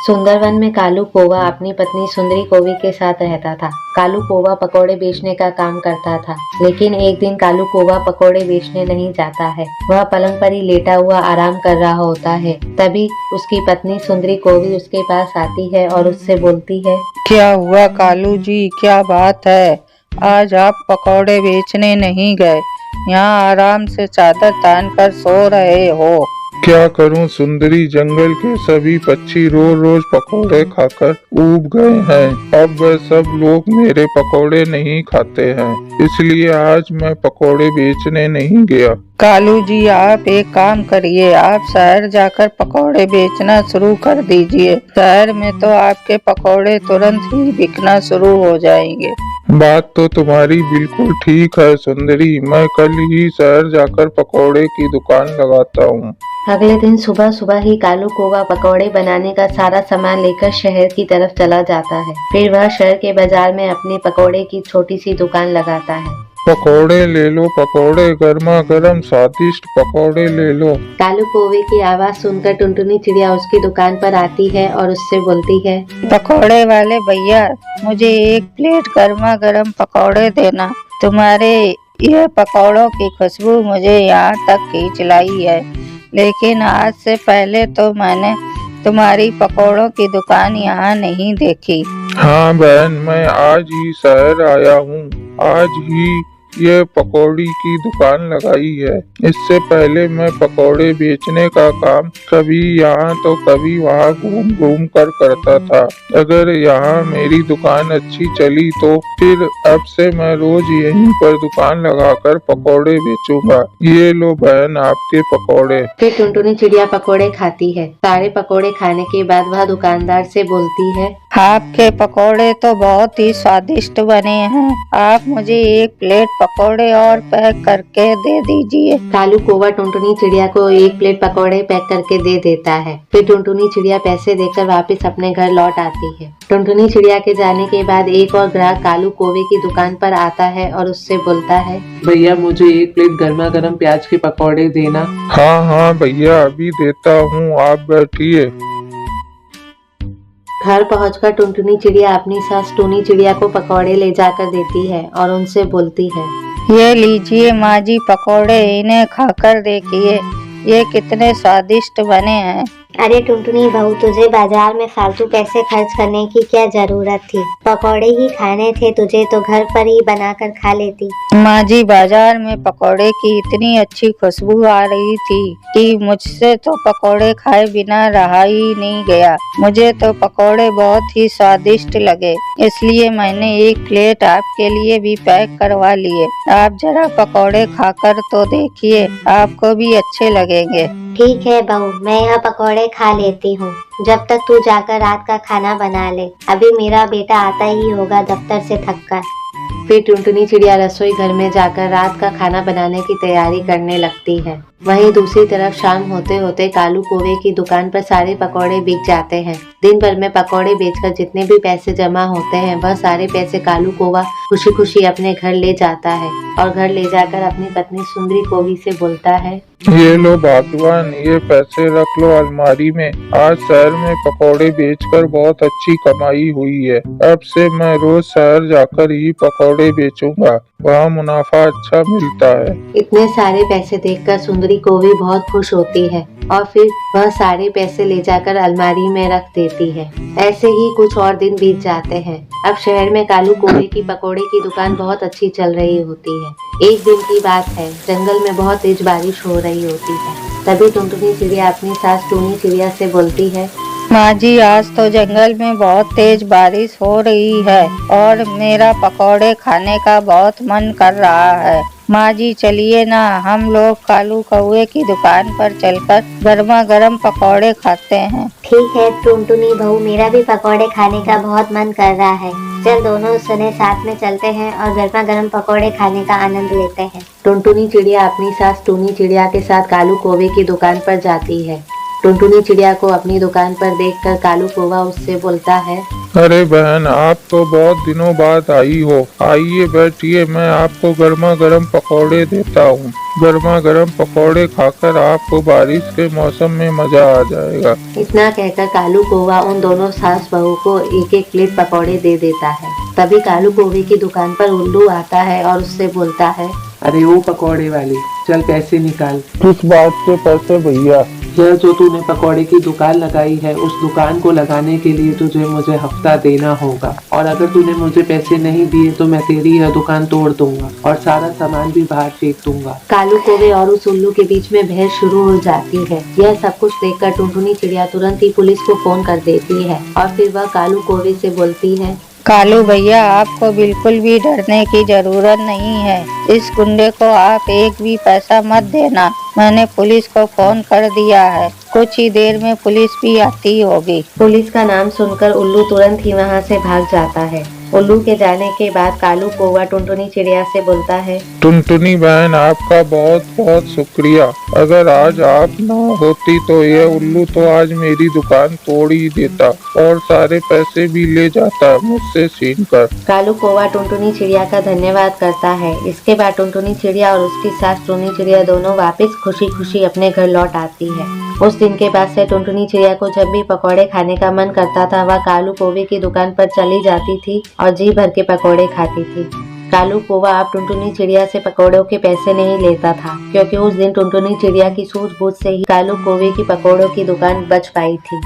सुंदरवन में कालू कौवा अपनी पत्नी सुंदरी कौवी के साथ रहता था। कालू कौवा पकौड़े बेचने का काम करता था, लेकिन एक दिन कालू कौवा पकौड़े बेचने नहीं जाता है। वह पलंग पर ही लेटा हुआ आराम कर रहा होता है। तभी उसकी पत्नी सुंदरी कौवी उसके पास आती है और उससे बोलती है, क्या हुआ कालू जी, क्या बात है? आज आप पकौड़े बेचने नहीं गए, यहाँ आराम से चादर तान कर सो रहे हो। क्या करूं सुंदरी, जंगल के सभी पक्षी रोज रोज पकौड़े खाकर ऊब गए हैं। अब वह सब लोग मेरे पकौड़े नहीं खाते हैं, इसलिए आज मैं पकौड़े बेचने नहीं गया। कालू जी, आप एक काम करिए, आप शहर जाकर पकौड़े बेचना शुरू कर दीजिए। शहर में तो आपके पकौड़े तुरंत ही बिकना शुरू हो जाएंगे। बात तो तुम्हारी बिल्कुल ठीक है सुंदरी, मैं कल ही शहर जाकर पकौड़े की दुकान लगाता हूँ। अगले दिन सुबह सुबह ही कालू कौवा पकौड़े बनाने का सारा सामान लेकर शहर की तरफ चला जाता है। फिर वह शहर के बाजार में अपने पकौड़े की छोटी सी दुकान लगाता है। पकौड़े ले लो पकौड़े, गर्मा गर्म स्वादिष्ट पकौड़े ले लो। कालू कौवे की आवाज सुनकर टुनटुनी चिड़िया उसकी दुकान पर आती है और उससे बोलती है, पकौड़े वाले भैया, मुझे एक प्लेट गर्मा गर्म पकौड़े देना। तुम्हारे ये पकौड़ों की खुशबू मुझे यहाँ तक खींच लाई है, लेकिन आज से पहले तो मैंने तुम्हारी पकौड़ों की दुकान यहाँ नहीं देखी। हाँ बहन, मैं आज ही शहर आया हूँ, आज ही ये पकौड़ी की दुकान लगाई है। इससे पहले मैं पकौड़े बेचने का काम कभी यहाँ तो कभी वहाँ घूम घूम कर करता था। अगर यहाँ मेरी दुकान अच्छी चली तो फिर अब से मैं रोज यहीं पर दुकान लगाकर पकौड़े बेचूंगा। ये लो बहन आपके पकौड़े। फिर टुनटुनी चिड़िया पकौड़े खाती है। सारे पकौड़े खाने के बाद वह दुकानदार से बोलती है, आपके पकौड़े तो बहुत ही स्वादिष्ट बने हैं, आप मुझे एक प्लेट पकौड़े और पैक करके दे दीजिए। कालू कौवा टुनटुनी चिड़िया को एक प्लेट पकौड़े पैक करके दे देता है। फिर टुनटुनी चिड़िया पैसे देकर वापस अपने घर लौट आती है। टुनटुनी चिड़िया के जाने के बाद एक और ग्राहक कालू कौवे की दुकान पर आता है और उससे बोलता है, भैया मुझे एक प्लेट गर्मा गर्म प्याज के पकौड़े देना। हाँ भैया, अभी देता हूँ, आप बैठिए। घर पहुंचकर टुनटुनी चिड़िया अपनी सास टूनी चिड़िया को पकौड़े ले जाकर देती है और उनसे बोलती है, ये लीजिए माँ जी पकौड़े, इन्हें खाकर देखिए, ये कितने स्वादिष्ट बने हैं। अरे टुनटुनी बहू, तुझे बाजार में फालतू पैसे खर्च करने की क्या जरूरत थी? पकौड़े ही खाने थे तुझे तो घर पर ही बनाकर खा लेती। माँ जी, बाजार में पकौड़े की इतनी अच्छी खुशबू आ रही थी कि मुझसे तो पकौड़े खाए बिना रहा ही नहीं गया। मुझे तो पकौड़े बहुत ही स्वादिष्ट लगे, इसलिए मैंने एक प्लेट आपके लिए भी पैक करवा लिए। आप जरा पकौड़े खाकर तो देखिए, आपको भी अच्छे लगेंगे। ठीक है बहू, मैं यह पकौड़े खा लेती हूँ, जब तक तू जाकर रात का खाना बना ले। अभी मेरा बेटा आता ही होगा दफ्तर से थककर। फिर टुनटुनी चिड़िया रसोई घर में जाकर रात का खाना बनाने की तैयारी करने लगती है। वहीं दूसरी तरफ शाम होते होते कालू कौवे की दुकान पर सारे पकौड़े बिक जाते हैं। दिन भर में पकौड़े बेचकर जितने भी पैसे जमा होते हैं, वह सारे पैसे कालू कौवा खुशी खुशी अपने घर ले जाता है और घर ले जाकर अपनी पत्नी सुंदरी कौवी से बोलता है, ये लो भगवान, ये पैसे रख लो अलमारी में। आज शहर में पकौड़े बेचकर बहुत अच्छी कमाई हुई है। अब से मैं रोज शहर जाकर ही पकौड़े बेचूंगा, वहाँ मुनाफा अच्छा मिलता है। इतने सारे पैसे देखकर सुंदरी कौवी बहुत खुश होती है और फिर वह सारे पैसे ले जाकर अलमारी में रख देती है। ऐसे ही कुछ और दिन बीत जाते हैं। अब शहर में कालू कौवे की पकौड़े की दुकान बहुत अच्छी चल रही होती है। एक दिन की बात है, जंगल में बहुत तेज बारिश हो रही होती है। तभी टुनटुनी चिड़िया अपनी सास टूनी चिड़िया से बोलती है, माँ जी, आज तो जंगल में बहुत तेज बारिश हो रही है और मेरा पकौड़े खाने का बहुत मन कर रहा है। माँ जी, चलिए ना, हम लोग कालू कौवे की दुकान पर चलकर गर्मा गर्म पकौड़े खाते हैं। ठीक है टुनटुनी बहू, मेरा भी पकौड़े खाने का बहुत मन कर रहा है। चल दोनों सने साथ में चलते हैं और गर्मा गर्म पकौड़े खाने का आनंद लेते हैं। टुनटुनी चिड़िया अपनी सास टूनी चिड़िया के साथ कालू कौवे की दुकान पर जाती है। टुनटुनी चिड़िया को अपनी दुकान पर देखकर कालू कौवा उससे बोलता है, अरे बहन, आप तो बहुत दिनों बाद आई हो। आइए बैठिए, मैं आपको गर्मा गर्म पकौड़े देता हूँ। गर्मा गर्म पकौड़े खाकर आपको बारिश के मौसम में मजा आ जाएगा। इतना कहकर कालू कौवा उन दोनों सास बहू को एक एक प्लेट पकौड़े दे देता है। तभी कालू कौवे की दुकान पर उल्लू आता है और उससे बोलता है, अरे वो पकौड़े वाले, चल पैसे निकाल। किस बात के पैसे भैया? यह जो तूने पकौड़े की दुकान लगाई है, उस दुकान को लगाने के लिए तुझे मुझे हफ्ता देना होगा, और अगर तूने मुझे पैसे नहीं दिए तो मैं तेरी यह दुकान तोड़ दूंगा और सारा सामान भी बाहर फेंक दूंगा। कालू कौवे और उस उल्लू के बीच में बहस शुरू हो जाती है। यह सब कुछ देखकर टुनटुनी चिड़िया तुरंत ही पुलिस को फोन कर देती है और फिर वह कालू कौवे से बोलती है, कालू भैया, आपको बिल्कुल भी डरने की जरूरत नहीं है। इस गुंडे को आप एक भी पैसा मत देना। मैंने पुलिस को फोन कर दिया है, कुछ ही देर में पुलिस भी आती होगी। पुलिस का नाम सुनकर उल्लू तुरंत ही वहाँ से भाग जाता है। उल्लू के जाने के बाद कालू कौवा टुनटुनी चिड़िया से बोलता है, टुनटुनी बहन, आपका बहुत बहुत शुक्रिया। अगर आज आप ना होती तो यह उल्लू तो आज मेरी दुकान तोड़ ही देता और सारे पैसे भी ले जाता मुझसे छीन कर। कालू कौवा टुनटुनी चिड़िया का धन्यवाद करता है। इसके बाद टुनटुनी चिड़िया और उसकी सास टुनी चिड़िया दोनों वापस खुशी खुशी अपने घर लौट आती है। उस दिन के बाद से टुनटुनी चिड़िया को जब भी पकौड़े खाने का मन करता था, वह कालू कौवे की दुकान पर चली जाती थी और जी भर के पकौड़े खाती थी। कालू कौवा अब टुनटुनी चिड़िया से पकौड़ों के पैसे नहीं लेता था, क्योंकि उस दिन टुनटुनी चिड़िया की सूझबूझ से ही कालू कौवे की पकौड़ों की दुकान बच पाई थी।